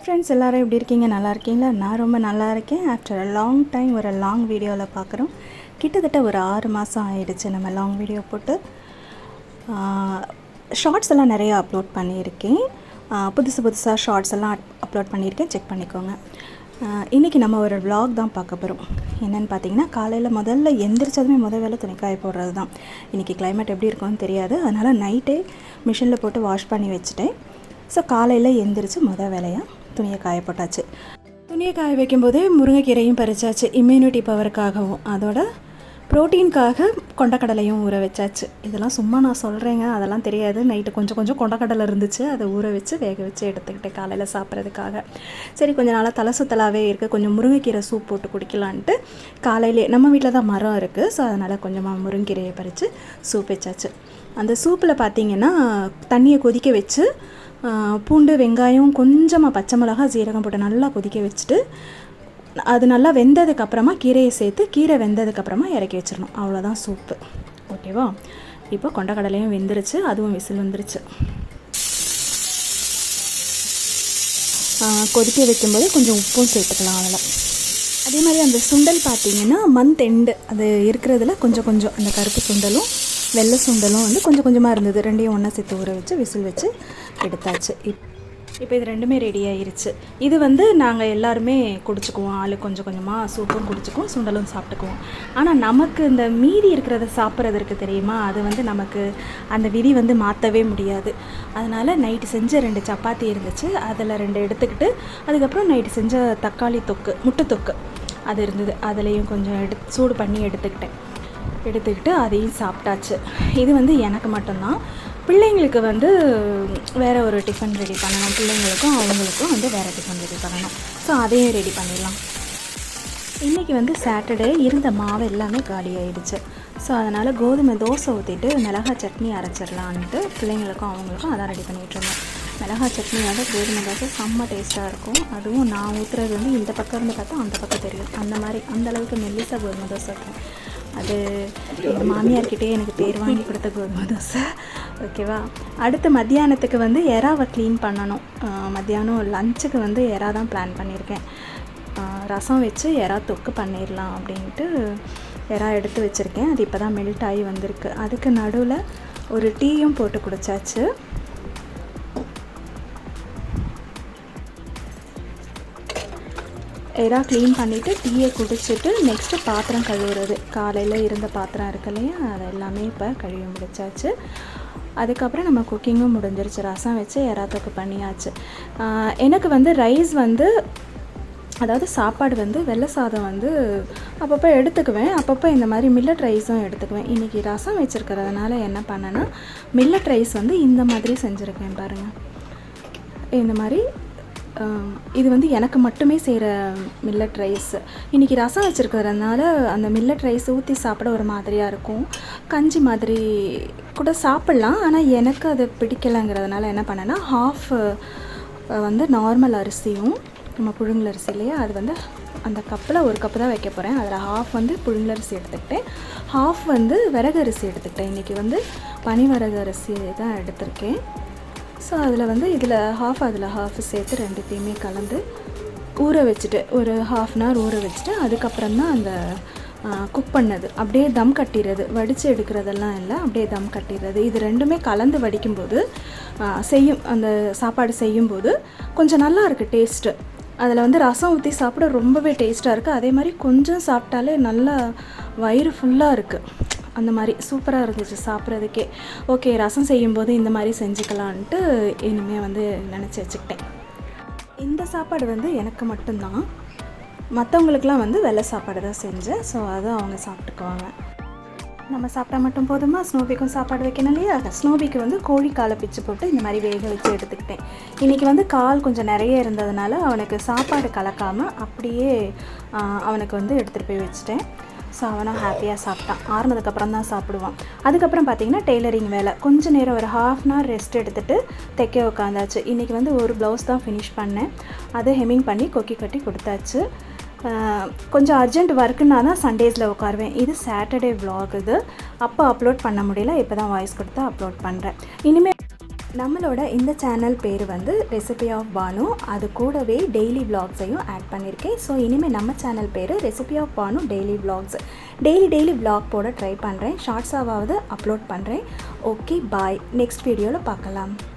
Friends, எல்லோரும் எப்படி இருக்கீங்க? நல்லா இருக்கீங்களா? நான் ரொம்ப நல்லா இருக்கேன். ஆஃப்டர் அ லாங் டைம் ஒரு லாங் வீடியோவில் பார்க்குறோம். கிட்டத்தட்ட ஒரு 6 மாதம் ஆயிடுச்சு நம்ம லாங் வீடியோ போட்டு. ஷார்ட்ஸ் எல்லாம் நிறையா அப்லோட் பண்ணியிருக்கேன். புதுசாக ஷார்ட்ஸ் எல்லாம் அப்லோட் பண்ணியிருக்கேன், செக் பண்ணிக்கோங்க. இன்றைக்கி நம்ம ஒரு vlog தான் பார்க்க போகிறோம். என்னென்னு பார்த்தீங்கன்னா, காலையில் முதல்ல எந்திரிச்சதுமே வேலை துணிக்காய போடுறது தான். இன்றைக்கி கிளைமேட் எப்படி இருக்கும்னு தெரியாது, அதனால் நைட்டே மிஷினில் போட்டு வாஷ் பண்ணி வச்சுட்டேன். ஸோ காலையில் எந்திரிச்சு வேலையாக துணியை காய போட்டாச்சு. துணியை காய வைக்கும்போதே முருங்கைக்கீரையும் பறிச்சாச்சு, இம்யூனிட்டி பவருக்காகவும் அதோட ப்ரோட்டீனுக்காக கொண்டக்கடலையும் ஊற வச்சாச்சு. இதெல்லாம் சும்மா நான் சொல்கிறேங்க, அதெல்லாம் தெரியாது. நைட்டு கொஞ்சம் கொண்டக்கடலை இருந்துச்சு, அதை ஊற வச்சு வேக வச்சு எடுத்துக்கிட்டேன் காலையில் சாப்பிட்றதுக்காக. சரி, கொஞ்சம் நாளாக தலை சுத்தலாகவே இருக்குது, கொஞ்சம் முருங்கைக்கீரை சூப் போட்டு குடிக்கலான்ட்டு காலையிலே நம்ம வீட்டில் தான் மரம் இருக்குது, ஸோ அதனால் கொஞ்சமாக முருங்கைக்கீரையை பறித்து சூப் வச்சாச்சு. அந்த சூப்பில் பார்த்திங்கன்னா தண்ணியை கொதிக்க வச்சு பூண்டு, வெங்காயம், கொஞ்சமாக பச்சை மிளகா, சீரகம் போட்டு நல்லா கொதிக்க வச்சுட்டு அது நல்லா வெந்ததுக்கப்புறமா கீரையை சேர்த்து, கீரை வெந்ததுக்கப்புறமா இறக்கி வச்சிடணும். அவ்வளோதான் சூப்பு. ஓகேவா? இப்போ கொண்டக்கடலையும் வெந்துருச்சு, அதுவும் விசில் வந்துருச்சு. கொதிக்க வைக்கும்போது கொஞ்சம் உப்பும் சேர்த்துக்கலாம் அதில். அதே மாதிரி அந்த சுண்டல் பார்த்திங்கன்னா மந்த் எண்டு அது இருக்கிறதுல கொஞ்சம் அந்த கருப்பு சுண்டலும் வெள்ளை சுண்டலும் வந்து கொஞ்சமாக இருந்தது. ரெண்டையும் ஒன்றா சேர்த்து ஊற வச்சு விசில் வச்சு எடுத்தாச்சு. இப்போ இது ரெண்டுமே ரெடி ஆயிருச்சு. இது வந்து நாங்கள் எல்லாருமே குடிச்சுக்குவோம், ஆளு கொஞ்சமாக சூப்பும் குடிச்சுக்குவோம், சுண்டலும் சாப்பிட்டுக்குவோம். ஆனால் நமக்கு இந்த மீதி இருக்கிறத சாப்பிட்றதுக்கு தெரியுமா, அது வந்து நமக்கு அந்த விதி வந்து மாற்றவே முடியாது. அதனால் நைட்டு செஞ்ச 2 சப்பாத்தி இருந்துச்சு, அதில் 2 எடுத்துக்கிட்டு, அதுக்கப்புறம் நைட்டு செஞ்ச தக்காளி தொக்கு, முட்டை தொக்கு அது இருந்தது, அதுலேயும் கொஞ்சம் சூடு பண்ணி எடுத்துக்கிட்டு அதையும் சாப்பிட்டாச்சு. இது வந்து எனக்கு மட்டும்தான். பிள்ளைங்களுக்கு வந்து வேறு ஒரு டிஃபன் ரெடி பண்ணணும், பிள்ளைங்களுக்கும் அவங்களுக்கும் வந்து வேறு டிஃபன் ரெடி பண்ணணும். ஸோ அதையும் ரெடி பண்ணிடலாம். இன்றைக்கி வந்து சாட்டர்டே, இருந்த மாவு எல்லாமே காலி ஆகிடுச்சு. ஸோ அதனால் கோதுமை தோசை ஊற்றிட்டு மிளகாய் சட்னி அரைச்சிடலான்ட்டு பிள்ளைங்களுக்கும் அவங்களுக்கும் அதான் ரெடி பண்ணிகிட்ருந்தோம். மிளகாய் சட்னியோட கோதுமை தோசை செம்ம டேஸ்ட்டாக இருக்கும். அதுவும் நான் ஊற்றுறது வந்து இந்த பக்கம் இருந்து பார்த்தா அந்த பக்கம் தெரியும், அந்தளவுக்கு மெல்லிசா கோதுமை தோசை இருக்கும். அது எங்கள் மாமியார்கிட்டே எனக்கு பேர் வாங்கி கொடுத்த கோதுமை தோசை. ஓகேவா? அடுத்து மத்தியானத்துக்கு வந்து எறாவை க்ளீன் பண்ணணும். மத்தியானம் லஞ்சுக்கு வந்து எறா தான் பிளான் பண்ணியிருக்கேன். ரசம் வச்சு எறா தொக்கு பண்ணிடலாம் அப்படின்ட்டு எறா எடுத்து வச்சுருக்கேன். அது இப்போ தான் மெல்ட் ஆகி வந்திருக்கு. அதுக்கு நடுவில் ஒரு டீயும் போட்டு குடித்தாச்சு. எறா க்ளீன் பண்ணிவிட்டு டீயை குடிச்சிட்டு நெக்ஸ்ட்டு பாத்திரம் கழுவுறது. காலையில் இருந்த பாத்திரம் இருக்கு இல்லையா, அதை எல்லாமே இப்போ கழுவி முடிச்சாச்சு. அதுக்கப்புறம் நம்ம குக்கிங்கும் முடிஞ்சிருச்சு. ரசம் வச்சு எறா தொக்கு பண்ணியாச்சு. எனக்கு வந்து ரைஸ் வந்து, அதாவது சாப்பாடு வந்து வெள்ளை சாதம் வந்து அப்பப்போ எடுத்துக்குவேன், அப்பப்போ இந்த மாதிரி மில்லட் ரைஸும் எடுத்துக்குவேன். இன்றைக்கி ரசம் வச்சுருக்கிறதுனால என்ன பண்ணேன்னா, மில்லட் ரைஸ் வந்து இந்த மாதிரி செஞ்சுருக்கேன் பாருங்கள். இந்த மாதிரி இது வந்து எனக்கு மட்டுமே செய்கிற மில்லட் ரைஸ். இன்றைக்கி ரசம் வச்சுருக்கிறதுனால அந்த மில்லட் ரைஸ் ஊற்றி சாப்பிட ஒரு மாதிரியாக இருக்கும், கஞ்சி மாதிரி கூட சாப்பிட்லாம். ஆனால் எனக்கு அது பிடிக்கலைங்கிறதுனால என்ன பண்ணேன்னா, ஹாஃப் வந்து நார்மல் அரிசியும், நம்ம புழுங்கலரிசி இல்லையா, அது வந்து அந்த கப்பில் ஒரு கப்பு தான் வைக்க போகிறேன். அதில் ஹாஃப் வந்து புழுங்கலரிசி எடுத்துக்கிட்டேன், ஹாஃப் வந்து விறகு அரிசி எடுத்துக்கிட்டேன். இன்றைக்கி வந்து பனிவரகு அரிசி தான் எடுத்திருக்கேன். ஸோ அதில் வந்து இதில் ஹாஃப் சேர்த்து ரெண்டுத்தையுமே கலந்து ஊற வச்சுட்டு ஒரு 1/2 அன் ஹவர் ஊற வச்சுட்டு, அதுக்கப்புறம் தான் அந்த குக் பண்ணது அப்படியே தம் கட்டிடுறது. வடித்து எடுக்கிறதெல்லாம் இல்லை, அப்படியே தம் கட்டிடுறது. இது ரெண்டுமே கலந்து வடிக்கும்போது அந்த சாப்பாடு செய்யும்போது கொஞ்சம் நல்லா இருக்குது டேஸ்ட்டு. அதில் வந்து ரசம் ஊற்றி சாப்பிட ரொம்பவே டேஸ்ட்டாக இருக்குது. அதே மாதிரி கொஞ்சம் சாப்பிட்டாலே நல்லா வயிறு ஃபுல்லாக இருக்குது. அந்த மாதிரி சூப்பராக இருந்துச்சு சாப்பிட்றதுக்கே. ஓகே, ரசம் செய்யும்போது இந்த மாதிரி செஞ்சுக்கலான்ட்டு இனிமேல் வந்து நினச்சி வச்சுக்கிட்டேன். இந்த சாப்பாடு வந்து எனக்கு மட்டும்தான், மற்றவங்களுக்கெலாம் வந்து வெள்ளை சாப்பாடு தான் செஞ்சேன். ஸோ அதை அவங்க சாப்பிட்டுக்குவாங்க. நம்ம சாப்பிட்டா மட்டும் போதுமா? ஸ்னோபிக்கும் சாப்பாடு வைக்கணும் இல்லையா? ஸ்னோபிக்கு வந்து கோழி காலை பிச்சு போட்டு இந்த மாதிரி வேக வச்சு எடுத்துக்கிட்டேன். இன்றைக்கி வந்து கால் கொஞ்சம் நிறைய இருந்ததுனால அவனுக்கு சாப்பாடு கலக்காமல் அப்படியே அவனுக்கு வந்து எடுத்துகிட்டு போய் வச்சுட்டேன். ஸோ அவனும் ஹாப்பியாக சாப்பிட்டான். ஆறுனதுக்கப்புறம் தான் சாப்பிடுவான். அதுக்கப்புறம் பார்த்திங்கன்னா டெய்லரிங் வேலை. கொஞ்சம் நேரம் ஒரு 1/2 அன் ஹவர் ரெஸ்ட் எடுத்துகிட்டு தைக்க உட்காந்தாச்சு. இன்றைக்கி வந்து ஒரு ப்ளவுஸ் தான் ஃபினிஷ் பண்ணேன், அதை ஹெம்மிங் பண்ணி கொக்கி கட்டி கொடுத்தாச்சு. கொஞ்சம் அர்ஜென்ட் ஒர்க்குன்னா தான் சண்டேஸில் உட்காருவேன். இது சாட்டர்டே vlog. இது அப்போ அப்லோட் பண்ண முடியல, இப்போ தான் வாய்ஸ் கொடுத்து அப்லோட் பண்ணுறேன். இனிமேல் நம்மளோட இந்த சேனல் பேர் வந்து ரெசிபி ஆஃப் பானு. அது கூடவே டெய்லி விலாக்ஸையும் ஆட் பண்ணியிருக்கேன். ஸோ இனிமேல் நம்ம சேனல் பேர் recipe of Banu daily vlogs. Daily vlog போட ட்ரை பண்ணுறேன். ஷார்ட்ஸாவது அப்லோட் பண்ணுறேன். Okay, bye. நெக்ஸ்ட் வீடியோவில் பார்க்கலாம்.